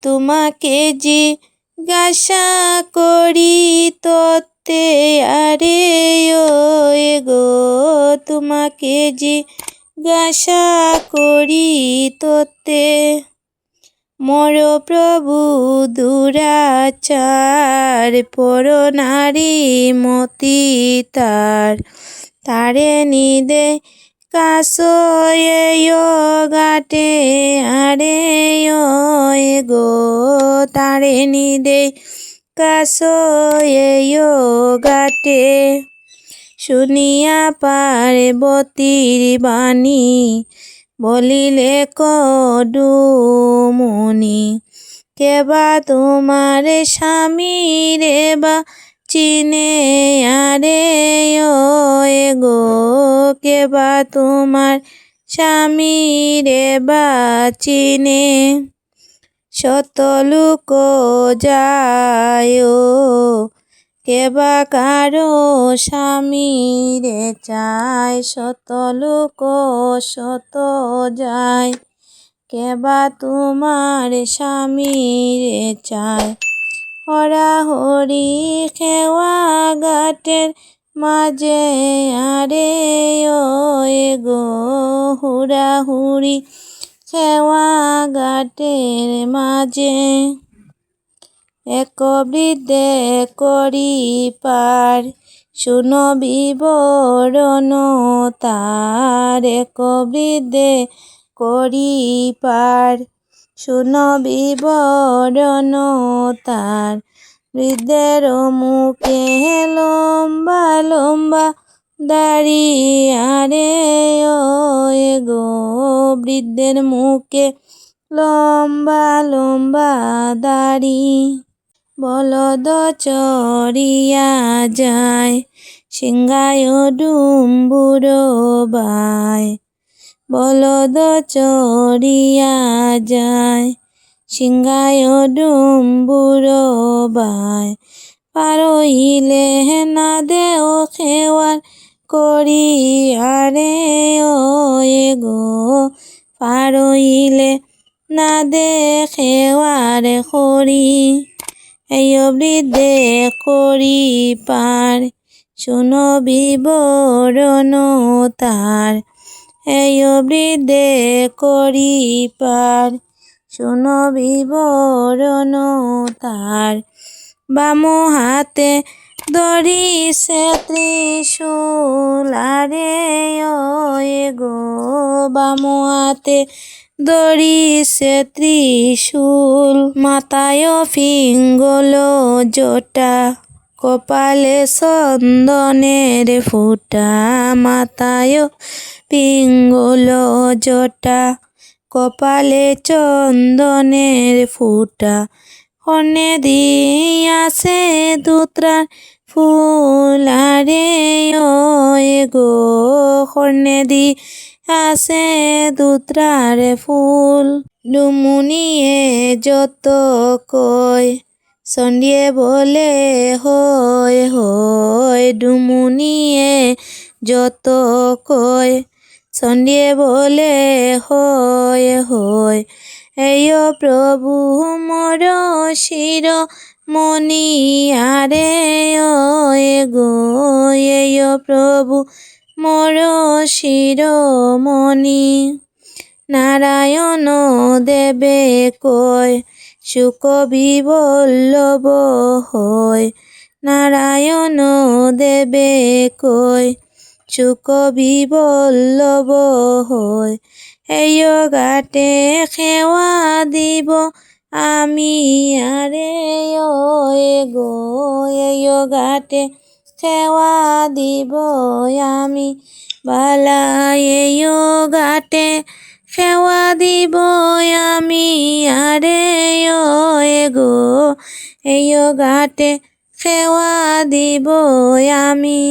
তোমাকে জিজ্ঞাসা করি তত্ত্বে আরে ও গো, তোমাকে জিজ্ঞাসা করি তত্ত্বে। মোর প্রভু দুরাচার, পর নারী মতি তার, তারে নিদে কাশয় গাটে আরে ও গো, তারে নিদে কাশয় গাটে। শুনিয়া পার্বতীর বাণী, বলিলে কডুমনি, কেবা তোমার স্বামী রে বা চিনে আরে ও গো, কেবা তোমার স্বামী রে বা চিনে। শত লোক যায়, কেবা কারো স্বামী রে চায়, শত লোক শত যায়, কেবা তোমার স্বামী রে চায়। হরাহরি খেওয়া ঘাটের মাঝে আরে ও গো, হুড়াহুড়ি খেওয়া ঘাটের মাঝে। এক বৃদ্ধে করি পার, শুনো বিবরণ তার, এক বৃদ্ধে করি পার, শুনো বিবরণ তার। বৃদ্ধের মুখে লম্বা লম্বা দাড়ি আরে ও গো, বৃদ্ধের মুখে লম্বা লম্বা দাড়ি। বলদ চড়িয়া যায়, সিংহায় ডুম্বুর বায়, বলদ চড়িয়া যায়, সিংহায় ডুম্বুর বায়। পারইলে না দেও খেওয়ার করি আরে ও গো, পারইলে না দে খেওয়ার করি। এই বৃদ্ধে করি পার, শুনো বিবরণ তার, এই বৃদ্ধে করি পার, শুনো বিবরণ তার। বাম হাতে ধরিছে ত্রিশূল আরে ও গো, বাম হাতে ধরিছে ত্রিশূল। মাথায় পিঙ্গল জটা, কপালে চন্দনের ফুটা, মাথায় পিঙ্গল জটা, কপালে চন্দনের ফুটা। কর্ণে দিয়াছে দুত্রার ফুল আরে ও গো, কর্ণে দিয়াছে দুত্রার ফুল। ডুমুনিয়ে যত কয়, চন্ডিয়ে বলে হয় হয়, ডুমুনিয়ে যত কয়, চন্ডিয়ে বলে হয় হয়। এই প্রভু মোর শিরোমণি আরে ও গো, এই প্রভু মোর শিরোমণি। নারায়ণ দেবে কয়, সুখ বিবল্লভ হয়, নারায়ণ দেবে কয়, সুখ বিবল্লভ হয়। এই ঘাটে খেওয়া দিব আমি আরে ও গো, এই ঘাটে খেওয়া দিব আমি বালা, এই ঘাটে খেওয়া দিব আমি আরে ও গো, এই ঘাটে খেওয়া দিব আমি।